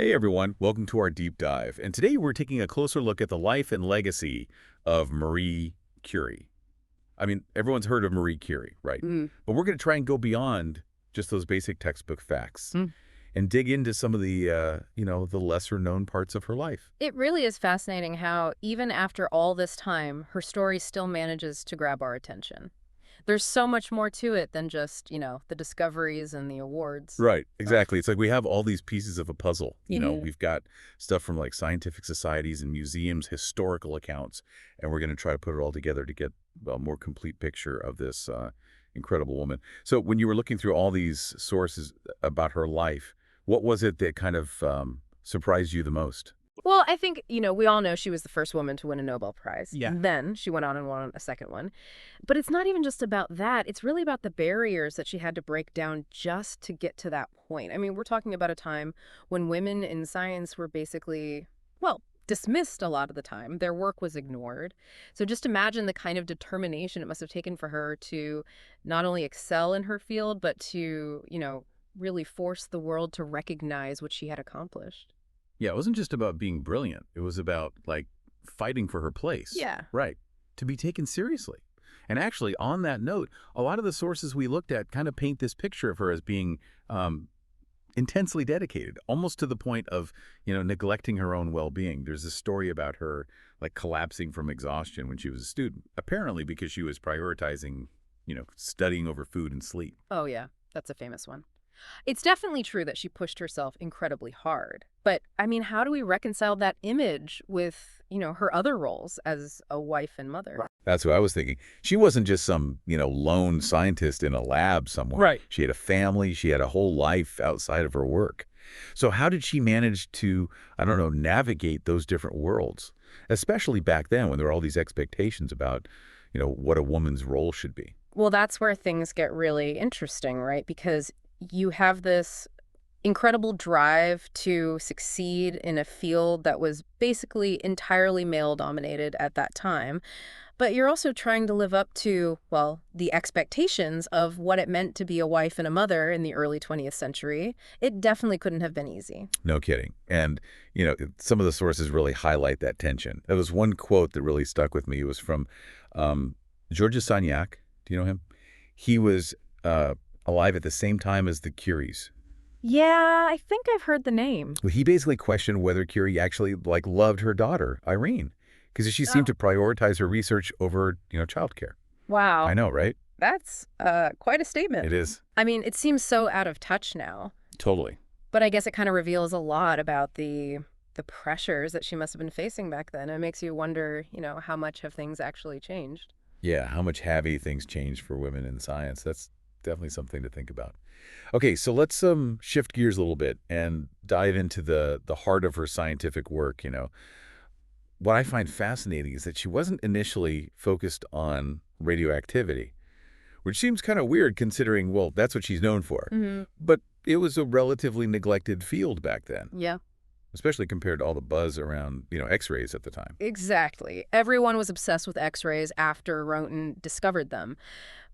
Hey everyone, welcome to our deep dive. And today we're taking a closer look at the life and legacy of Marie Curie. I mean, everyone's heard of Marie Curie, right? Mm. But we're going to try and go beyond just those basic textbook facts Mm. and dig into some of the lesser known parts of her life. It really is fascinating how, even after all this time, her story still manages to grab our attention. There's so much more to it than just, the discoveries and the awards. Right, exactly. It's like we have all these pieces of a puzzle. Yeah. We've got stuff from like scientific societies and museums, historical accounts, and we're going to try to put it all together to get a more complete picture of this incredible woman. So when you were looking through all these sources about her life, what was it that kind of surprised you the most? Well, I think, we all know she was the first woman to win a Nobel Prize. Yeah. Then she went on and won a second one. But it's not even just about that. It's really about the barriers that she had to break down just to get to that point. I mean, we're talking about a time when women in science were basically, well, dismissed a lot of the time. Their work was ignored. So just imagine the kind of determination it must have taken for her to not only excel in her field, but to, really force the world to recognize what she had accomplished. Yeah, it wasn't just about being brilliant. It was about, like, fighting for her place. Yeah. Right. To be taken seriously. And actually, on that note, a lot of the sources we looked at kind of paint this picture of her as being intensely dedicated, almost to the point of, neglecting her own well-being. There's a story about her, like, collapsing from exhaustion when she was a student, apparently because she was prioritizing, studying over food and sleep. Oh, yeah. That's a famous one. It's definitely true that she pushed herself incredibly hard. But, I mean, how do we reconcile that image with, her other roles as a wife and mother? That's what I was thinking. She wasn't just some, lone scientist in a lab somewhere. Right. She had a family. She had a whole life outside of her work. So how did she manage to, I don't know, navigate those different worlds, especially back then when there were all these expectations about, what a woman's role should be? Well, that's where things get really interesting, right? Because you have this incredible drive to succeed in a field that was basically entirely male-dominated at that time. But you're also trying to live up to, well, the expectations of what it meant to be a wife and a mother in the early 20th century. It definitely couldn't have been easy. No kidding. And, some of the sources really highlight that tension. There was one quote that really stuck with me. It was from Georges Sagnac. Do you know him? He was alive at the same time as the Curies. Yeah, I think I've heard the name. Well, he basically questioned whether Curie actually loved her daughter, Irene, because she seemed to prioritize her research over, childcare. Wow. I know, right? That's quite a statement. It is. I mean, it seems so out of touch now. Totally. But I guess it kind of reveals a lot about the pressures that she must have been facing back then. It makes you wonder, how much have things actually changed? Yeah, how much have things changed for women in science? That's definitely something to think about. Okay, so let's shift gears a little bit and dive into the heart of her scientific work. What I find fascinating is that she wasn't initially focused on radioactivity, which seems kind of weird considering, well, that's what she's known for. Mm-hmm. But it was a relatively neglected field back then, Yeah. especially compared to all the buzz around, X-rays at the time. Exactly. Everyone was obsessed with X-rays after Roentgen discovered them.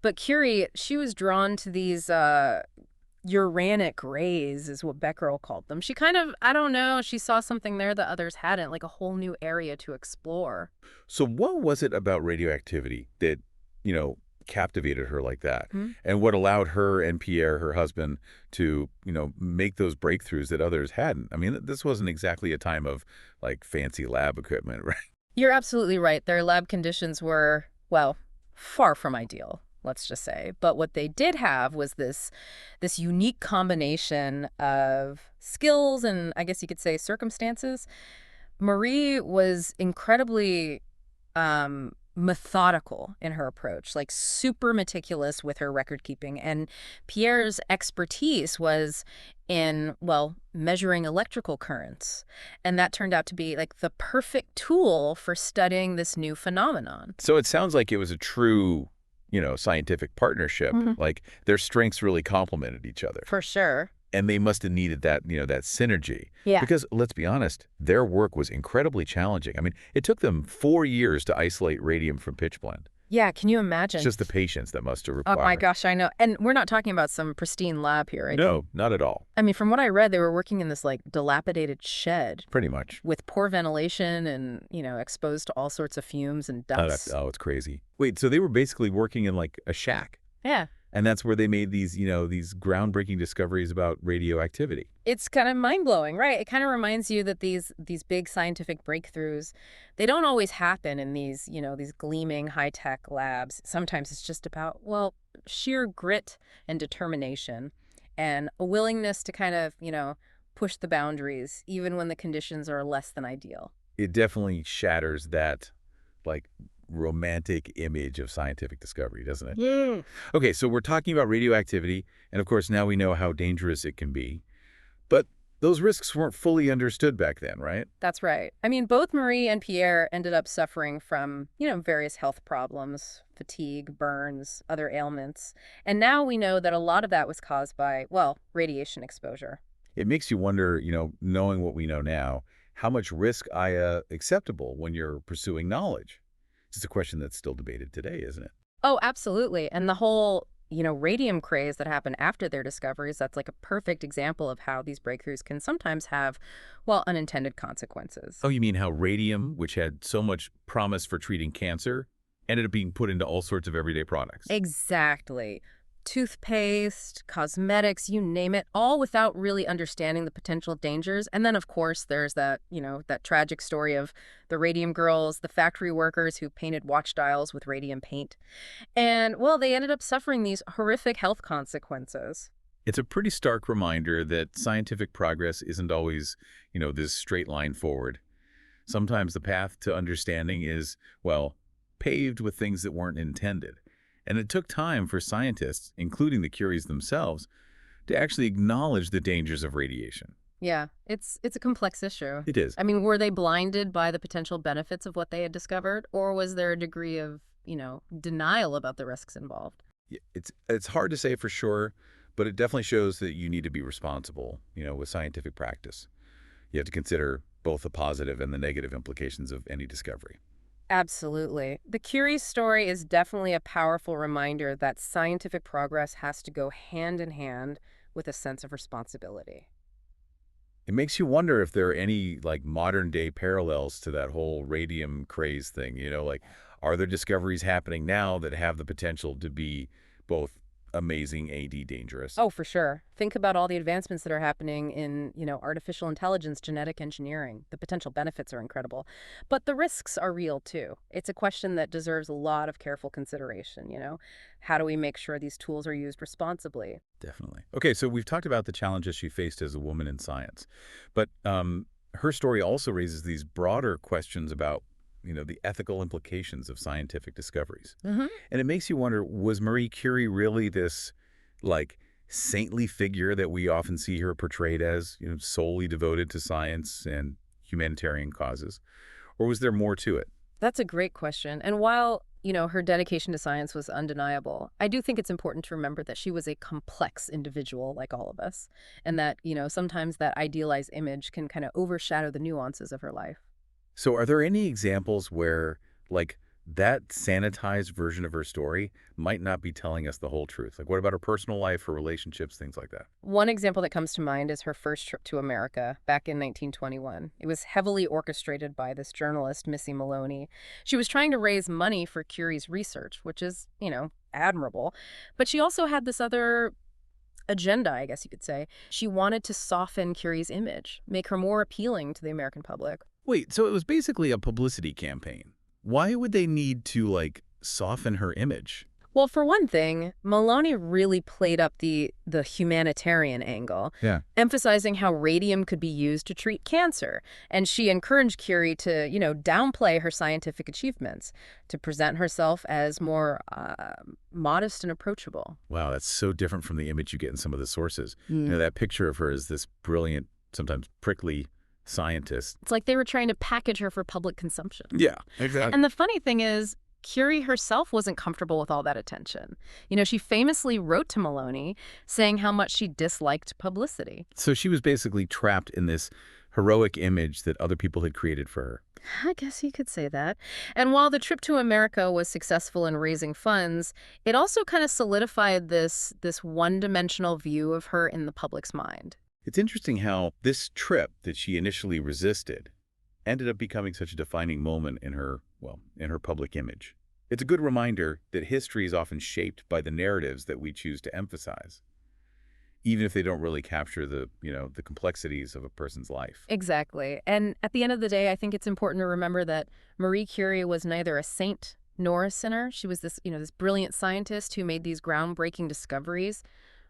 But Curie, she was drawn to these uranic rays, is what Becquerel called them. She kind of, I don't know, she saw something there that others hadn't, like a whole new area to explore. So what was it about radioactivity that, captivated her like that? Hmm? And what allowed her and Pierre, her husband, to, make those breakthroughs that others hadn't? I mean, this wasn't exactly a time of, like, fancy lab equipment, right? You're absolutely right. Their lab conditions were, well, far from ideal, let's just say. But what they did have was this unique combination of skills and, I guess you could say, circumstances. Marie was incredibly methodical in her approach, like super meticulous with her record keeping. And Pierre's expertise was in, well, measuring electrical currents. And that turned out to be like the perfect tool for studying this new phenomenon. So it sounds like it was a true, scientific partnership. Mhm. Like their strengths really complemented each other. For sure. And they must have needed that, that synergy. Yeah. Because let's be honest, their work was incredibly challenging. I mean, it took them 4 years to isolate radium from pitchblende. Yeah, can you It's imagine? just the patience that must have Oh my required. gosh, I know. And we're not talking about some pristine lab here. No, not at all. I mean, from what I read, they were working in this like dilapidated shed Pretty much. with poor ventilation and, exposed to all sorts of fumes and dust. Oh, it's crazy. Wait, so they were basically working in like a shack, Yeah. and that's where they made these groundbreaking discoveries about radioactivity. It's kind of mind-blowing, right? It kind of reminds you that these big scientific breakthroughs, they don't always happen in these gleaming high-tech labs. Sometimes it's just about, well, sheer grit and determination and a willingness to kind of, push the boundaries even when the conditions are less than ideal. It definitely shatters that, like, romantic image of scientific discovery, doesn't it? Yeah. Okay, so we're talking about radioactivity, and of course now we know how dangerous it can be. But those risks weren't fully understood back then, right? That's right. I mean, both Marie and Pierre ended up suffering from, various health problems, fatigue, burns, other ailments. And now we know that a lot of that was caused by, well, radiation exposure. It makes you wonder, knowing what we know now, how much risk acceptable when you're pursuing knowledge? It's a question that's still debated today, isn't it? Oh, absolutely. And the whole, radium craze that happened after their discoveries, that's like a perfect example of how these breakthroughs can sometimes have, well, unintended consequences. Oh, you mean how radium, which had so much promise for treating cancer, ended up being put into all sorts of everyday products? Exactly. Toothpaste, cosmetics, you name it, all without really understanding the potential dangers. And then, of course, there's that tragic story of the radium girls, the factory workers who painted watch dials with radium paint. And, well, they ended up suffering these horrific health consequences. It's a pretty stark reminder that scientific progress isn't always, this straight line forward. Sometimes the path to understanding is, well, paved with things that weren't intended. And it took time for scientists, including the Curies themselves, to actually acknowledge the dangers of radiation. Yeah, it's a complex issue. It is. I mean, were they blinded by the potential benefits of what they had discovered, or was there a degree of, denial about the risks involved? It's hard to say for sure, but it definitely shows that you need to be responsible, with scientific practice. You have to consider both the positive and the negative implications of any discovery. Absolutely. The Curie story is definitely a powerful reminder that scientific progress has to go hand in hand with a sense of responsibility. It makes you wonder if there are any like modern day parallels to that whole radium craze thing, like are there discoveries happening now that have the potential to be both amazing and dangerous? Oh, for sure. Think about all the advancements that are happening in, artificial intelligence, genetic engineering. The potential benefits are incredible, but the risks are real too. It's a question that deserves a lot of careful consideration. How do we make sure these tools are used responsibly? Definitely. Okay, so we've talked about the challenges she faced as a woman in science, but her story also raises these broader questions about, the ethical implications of scientific discoveries. Hmm. And it makes you wonder, was Marie Curie really this, like, saintly figure that we often see her portrayed as, solely devoted to science and humanitarian causes? Or was there more to it? That's a great question. And while, her dedication to science was undeniable, I do think it's important to remember that she was a complex individual like all of us, and that, sometimes that idealized image can kind of overshadow the nuances of her life. So are there any examples where, like, that sanitized version of her story might not be telling us the whole truth? Like, what about her personal life, her relationships, things like that? One example that comes to mind is her first trip to America back in 1921. It was heavily orchestrated by this journalist, Missy Maloney. She was trying to raise money for Curie's research, which is, admirable. But she also had this other agenda, I guess you could say. She wanted to soften Curie's image, make her more appealing to the American public. Wait, so it was basically a publicity campaign. Why would they need to, like, soften her image? Well, for one thing, Maloney really played up the humanitarian angle, Yeah. emphasizing how radium could be used to treat cancer. And she encouraged Curie to, downplay her scientific achievements, to present herself as more modest and approachable. Wow, that's so different from the image you get in some of the sources. Mm. That picture of her as this brilliant, sometimes prickly scientist. It's like they were trying to package her for public consumption. Yeah, exactly. And the funny thing is, Curie herself wasn't comfortable with all that attention. She famously wrote to Maloney saying how much she disliked publicity. So she was basically trapped in this heroic image that other people had created for her. I guess you could say that. And while the trip to America was successful in raising funds, it also kind of solidified this one-dimensional view of her in the public's mind. It's interesting how this trip that she initially resisted ended up becoming such a defining moment in her, well, in her public image. It's a good reminder that history is often shaped by the narratives that we choose to emphasize, even if they don't really capture the complexities of a person's life. Exactly. And at the end of the day, I think it's important to remember that Marie Curie was neither a saint nor a sinner. She was this brilliant scientist who made these groundbreaking discoveries,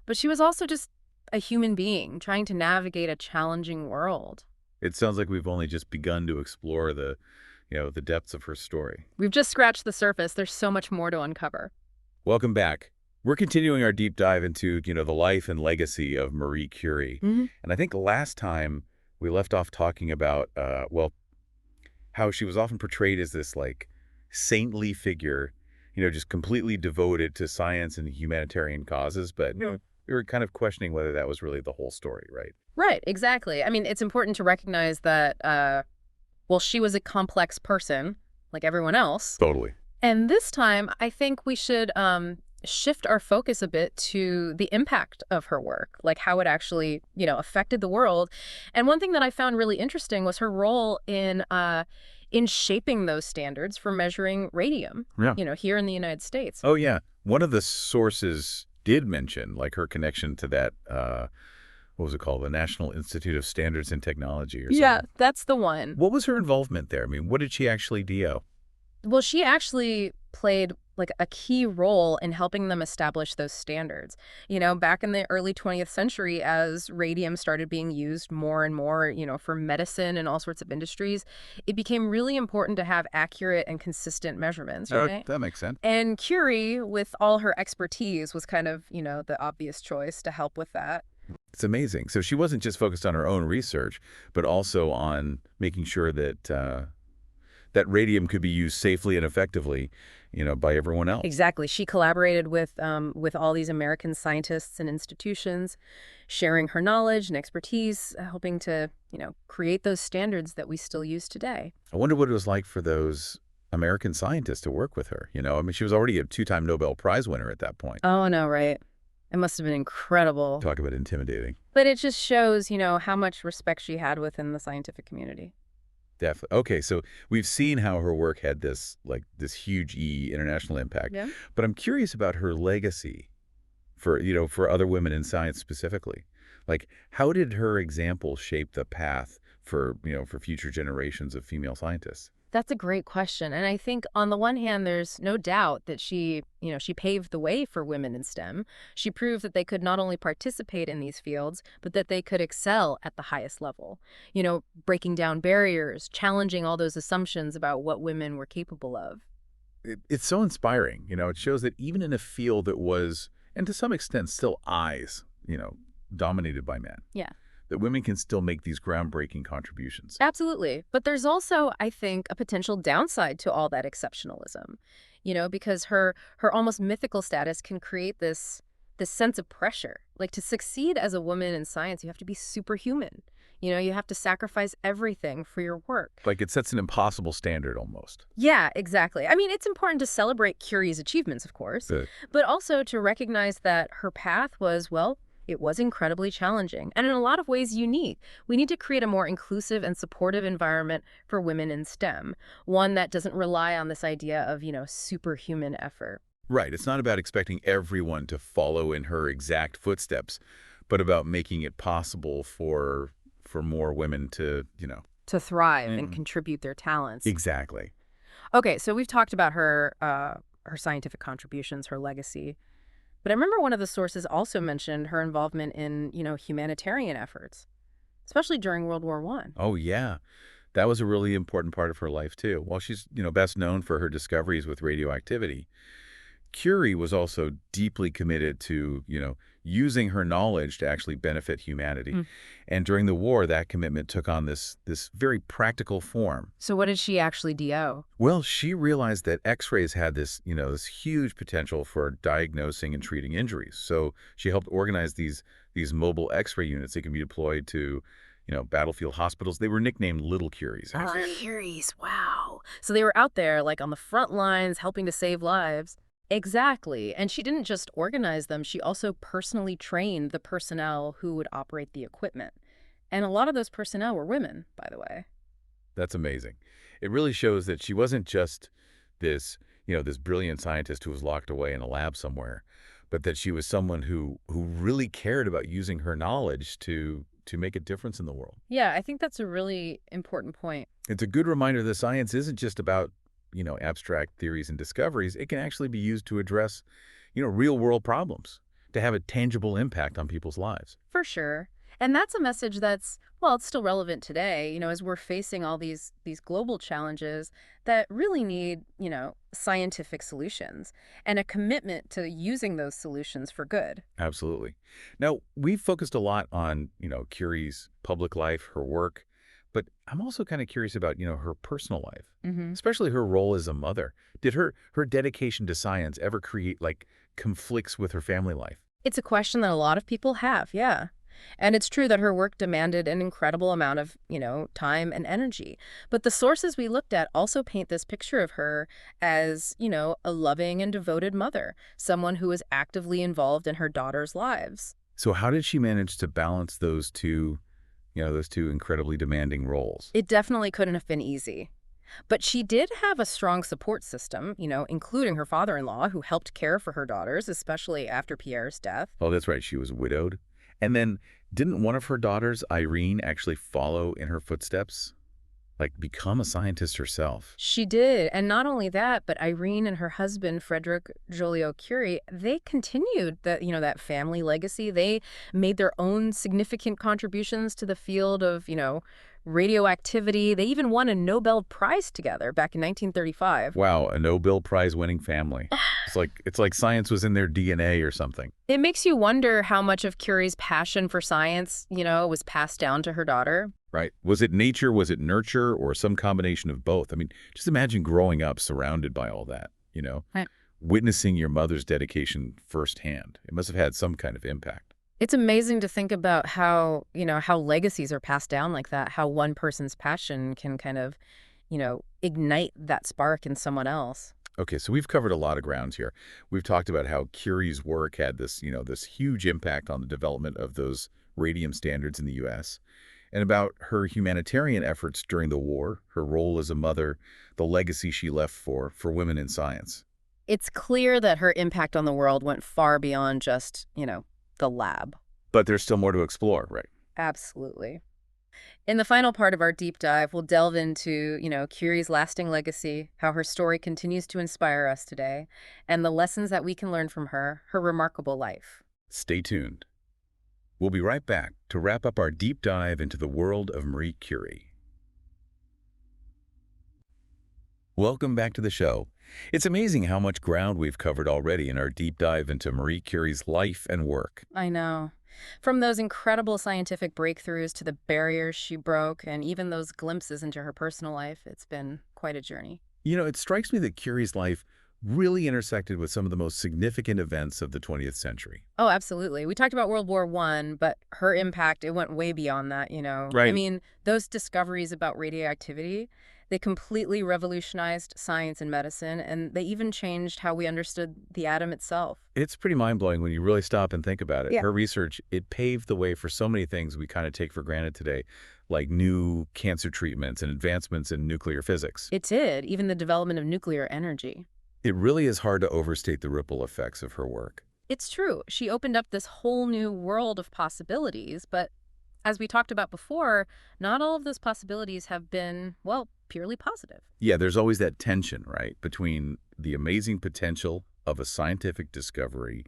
but she was also just a human being trying to navigate a challenging world. It sounds like we've only just begun to explore the depths of her story. We've just scratched the surface. There's so much more to uncover. Welcome back. We're continuing our deep dive into the life and legacy of Marie Curie. And I think last time we left off talking about, how she was often portrayed as this, like, saintly figure, just completely devoted to science and humanitarian causes. But, we were kind of questioning whether that was really the whole story, right? Right, exactly. I mean, it's important to recognize that, she was a complex person, like everyone else. Totally. And this time, I think we should shift our focus a bit to the impact of her work, like how it actually, affected the world. And one thing that I found really interesting was her role in shaping those standards for measuring radium, Yeah. here in the United States. Oh, yeah. One of the sources did mention, like, her connection to that, what was it called? The National Institute of Standards and Technology or something. Yeah, that's the one. What was her involvement there? I mean, what did she actually do? Well, she actually played like a key role in helping them establish those standards. Back in the early 20th century, as radium started being used more and more, for medicine and all sorts of industries, it became really important to have accurate and consistent measurements, right? That makes sense. And Curie, with all her expertise, was kind of, the obvious choice to help with that. It's amazing. So she wasn't just focused on her own research, but also on making sure that that radium could be used safely and effectively, by everyone else. Exactly. She collaborated with all these American scientists and institutions, sharing her knowledge and expertise, helping to, create those standards that we still use today. I wonder what it was like for those American scientists to work with her. I mean, she was already a 2-time Nobel Prize winner at that point. Oh, no, right. It must have been incredible. Talk about intimidating. But it just shows, how much respect she had within the scientific community. Definitely. Okay, so we've seen how her work had this huge international impact. Yeah. But I'm curious about her legacy for other women in science specifically. Like, how did her example shape the path for future generations of female scientists? That's a great question. And I think on the one hand, there's no doubt that she paved the way for women in STEM. She proved that they could not only participate in these fields, but that they could excel at the highest level, breaking down barriers, challenging all those assumptions about what women were capable of. It's so inspiring. It shows that even in a field that was, and to some extent still dominated by men, Yeah. that women can still make these groundbreaking contributions. Absolutely. But there's also, I think, a potential downside to all that exceptionalism, because her almost mythical status can create this sense of pressure. Like, to succeed as a woman in science, you have to be superhuman. You have to sacrifice everything for your work. Like, it sets an impossible standard almost. Yeah, exactly. I mean, it's important to celebrate Curie's achievements, of course, but also to recognize that her path was, it was incredibly challenging and in a lot of ways unique. We need to create a more inclusive and supportive environment for women in STEM, one that doesn't rely on this idea of, superhuman effort. Right. It's not about expecting everyone to follow in her exact footsteps, but about making it possible for more women to. To thrive and contribute their talents. Exactly. Okay, so we've talked about her scientific contributions, her legacy. But I remember one of the sources also mentioned her involvement in, humanitarian efforts, especially during World War I. Oh, yeah. That was a really important part of her life, too. While she's, best known for her discoveries with radioactivity, Curie was also deeply committed to, using her knowledge to actually benefit humanity. And during the war, that commitment took on this very practical form. So what did she actually do? Well, she realized that X-rays had this huge potential for diagnosing and treating injuries. So she helped organize these mobile X-ray units that can be deployed to, battlefield hospitals. They were nicknamed Little Curies, actually. Curies, wow. So they were out there, like on the front lines, helping to save lives. Exactly. And she didn't just organize them, she also personally trained the personnel who would operate the equipment. And a lot of those personnel were women, by the way. That's amazing. It really shows that she wasn't just this brilliant scientist who was locked away in a lab somewhere, but that she was someone who really cared about using her knowledge to make a difference in the world. Yeah, I think that's a really important point. It's a good reminder that science isn't just about, abstract theories and discoveries. It can actually be used to address, real-world problems, to have a tangible impact on people's lives. For sure. And that's a message that's, well, it's still relevant today, as we're facing all these global challenges that really need, scientific solutions and a commitment to using those solutions for good. Absolutely. Now, we've focused a lot on, Curie's public life, her work, but I'm also kind of curious about, her personal life, Hmm. especially her role as a mother. Did her dedication to science ever create, like, conflicts with her family life? It's a question that a lot of people have, yeah. And it's true that her work demanded an incredible amount of, time and energy. But the sources we looked at also paint this picture of her as, a loving and devoted mother, someone who is actively involved in her daughters' lives. So how did she manage to balance those two incredibly demanding roles? It definitely couldn't have been easy. But she did have a strong support system, including her father-in-law, who helped care for her daughters, especially after Pierre's death. Oh, that's right. She was widowed. And then didn't one of her daughters, Irene, actually follow in her footsteps? Like become a scientist herself? She did, and not only that, but Irene and her husband, Frederick Joliot-Curie, they continued that family legacy. They made their own significant contributions to the field of, radioactivity. They even won a Nobel Prize together back in 1935. Wow, a Nobel Prize winning family. It's like science was in their DNA or something. It makes you wonder how much of Curie's passion for science, was passed down to her daughter. Right. Was it nature, was it nurture, or some combination of both? I mean, just imagine growing up surrounded by all that. Right. Witnessing your mother's dedication firsthand. It must have had some kind of impact. It's amazing to think about how legacies are passed down like that, how one person's passion can kind of, ignite that spark in someone else. Okay, so we've covered a lot of grounds here. We've talked about how Curie's work had this huge impact on the development of those radium standards in the U.S., and about her humanitarian efforts during the war, her role as a mother, the legacy she left for women in science. It's clear that her impact on the world went far beyond just, the lab. But there's still more to explore, right? Absolutely. In the final part of our deep dive, we'll delve into, Curie's lasting legacy, how her story continues to inspire us today, and the lessons that we can learn from her remarkable life. Stay tuned. We'll be right back to wrap up our deep dive into the world of Marie Curie. Welcome back to the show. It's amazing how much ground we've covered already in our deep dive into Marie Curie's life and work. I know. From those incredible scientific breakthroughs to the barriers she broke, and even those glimpses into her personal life, it's been quite a journey. It strikes me that Curie's life really intersected with some of the most significant events of the 20th century. Oh, absolutely. We talked about World War I, but her impact, it went way beyond that. I Right. mean, those discoveries about radioactivity, they completely revolutionized science and medicine, and they even changed how we understood the atom itself. It's pretty mind-blowing when you really stop and think about it. Yeah. Her research, it paved the way for so many things we kind of take for granted today, like new cancer treatments and advancements in nuclear physics. It did, even the development of nuclear energy. It really is hard to overstate the ripple effects of her work. It's true. She opened up this whole new world of possibilities, but as we talked about before, not all of those possibilities have been, well, purely positive. Yeah, there's always that tension, right, between the amazing potential of a scientific discovery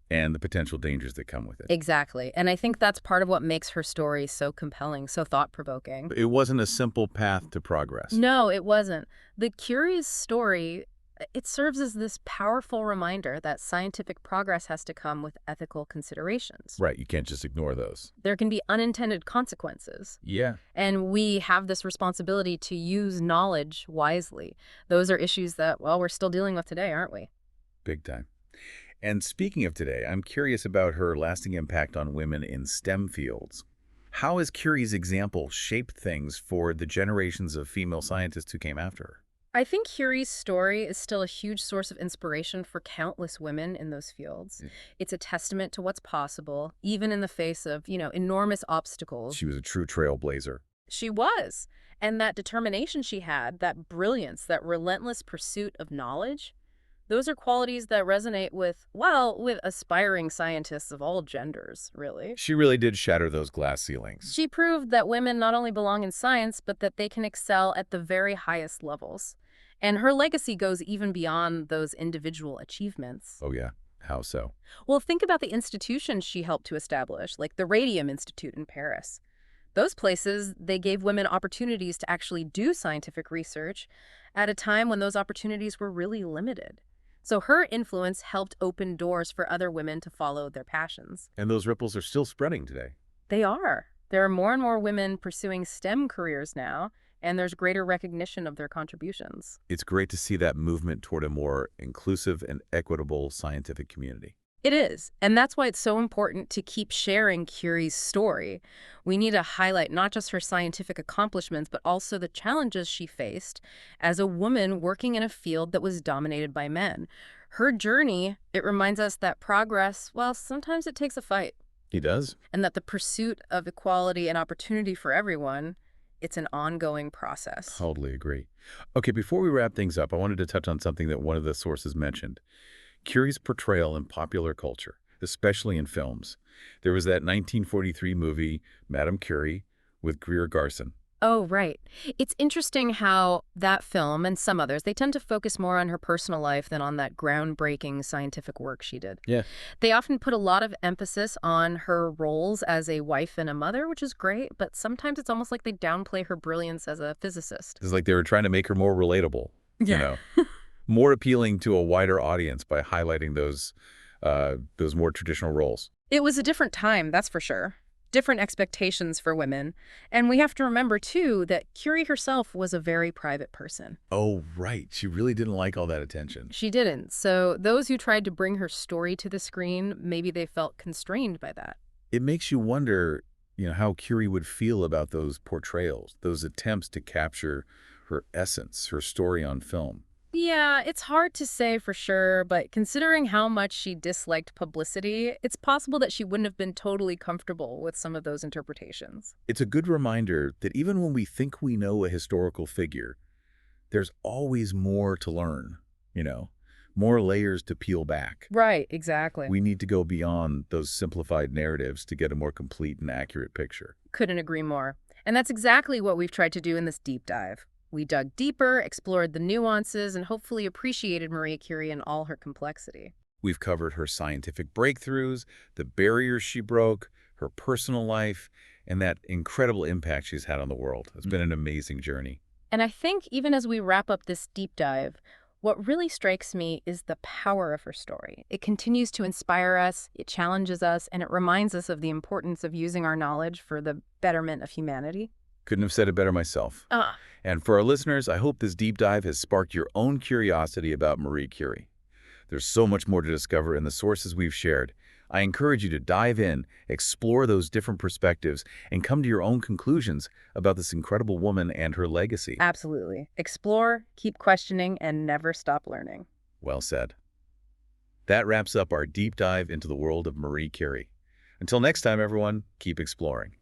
and the potential dangers that come with it. Exactly. And I think that's part of what makes her story so compelling, so thought-provoking. It wasn't a simple path to progress. No, it wasn't. The Curie's story, it serves as this powerful reminder that scientific progress has to come with ethical considerations. Right, you can't just ignore those. There can be unintended consequences. Yeah. And we have this responsibility to use knowledge wisely. Those are issues that, well, we're still dealing with today, aren't we? Big time. And speaking of today, I'm curious about her lasting impact on women in STEM fields. How has Curie's example shaped things for the generations of female scientists who came after her? I think Curie's story is still a huge source of inspiration for countless women in those fields. Yeah. It's a testament to what's possible, even in the face of, enormous obstacles. She was a true trailblazer. She was. And that determination she had, that brilliance, that relentless pursuit of knowledge, those are qualities that resonate with aspiring scientists of all genders, really. She really did shatter those glass ceilings. She proved that women not only belong in science, but that they can excel at the very highest levels. And her legacy goes even beyond those individual achievements. Oh, yeah. How so? Well, think about the institutions she helped to establish, like the Radium Institute in Paris. Those places, they gave women opportunities to actually do scientific research at a time when those opportunities were really limited. So her influence helped open doors for other women to follow their passions. And those ripples are still spreading today. They are. There are more and more women pursuing STEM careers now, and there's greater recognition of their contributions. It's great to see that movement toward a more inclusive and equitable scientific community. It is, and that's why it's so important to keep sharing Curie's story. We need to highlight not just her scientific accomplishments, but also the challenges she faced as a woman working in a field that was dominated by men. Her journey, it reminds us that progress, well, sometimes it takes a fight, He does? and that the pursuit of equality and opportunity for everyone, it's an ongoing process. Totally agree. Okay, before we wrap things up, I wanted to touch on something that one of the sources mentioned. Curie's portrayal in popular culture, especially in films. There was that 1943 movie, Madame Curie, with Greer Garson. Oh, right. It's interesting how that film and some others, they tend to focus more on her personal life than on that groundbreaking scientific work she did. Yeah. They often put a lot of emphasis on her roles as a wife and a mother, which is great, but sometimes it's almost like they downplay her brilliance as a physicist. It's like they were trying to make her more relatable, you know, more appealing to a wider audience by highlighting those more traditional roles. It was a different time, that's for sure. Different expectations for women. And we have to remember, too, that Curie herself was a very private person. Oh, right. She really didn't like all that attention. She didn't. So those who tried to bring her story to the screen, maybe they felt constrained by that. It makes you wonder, how Curie would feel about those portrayals, those attempts to capture her essence, her story on film. Yeah, it's hard to say for sure, but considering how much she disliked publicity, it's possible that she wouldn't have been totally comfortable with some of those interpretations. It's a good reminder that even when we think we know a historical figure, there's always more to learn, more layers to peel back. Right, exactly. We need to go beyond those simplified narratives to get a more complete and accurate picture. Couldn't agree more. And that's exactly what we've tried to do in this deep dive. We dug deeper, explored the nuances, and hopefully appreciated Marie Curie in all her complexity. We've covered her scientific breakthroughs, the barriers she broke, her personal life, and that incredible impact she's had on the world. It's been an amazing journey. And I think even as we wrap up this deep dive, what really strikes me is the power of her story. It continues to inspire us, it challenges us, and it reminds us of the importance of using our knowledge for the betterment of humanity. Couldn't have said it better myself. Ah. And for our listeners, I hope this deep dive has sparked your own curiosity about Marie Curie. There's so much more to discover in the sources we've shared. I encourage you to dive in, explore those different perspectives, and come to your own conclusions about this incredible woman and her legacy. Absolutely. Explore, keep questioning, and never stop learning. Well said. That wraps up our deep dive into the world of Marie Curie. Until next time, everyone, keep exploring.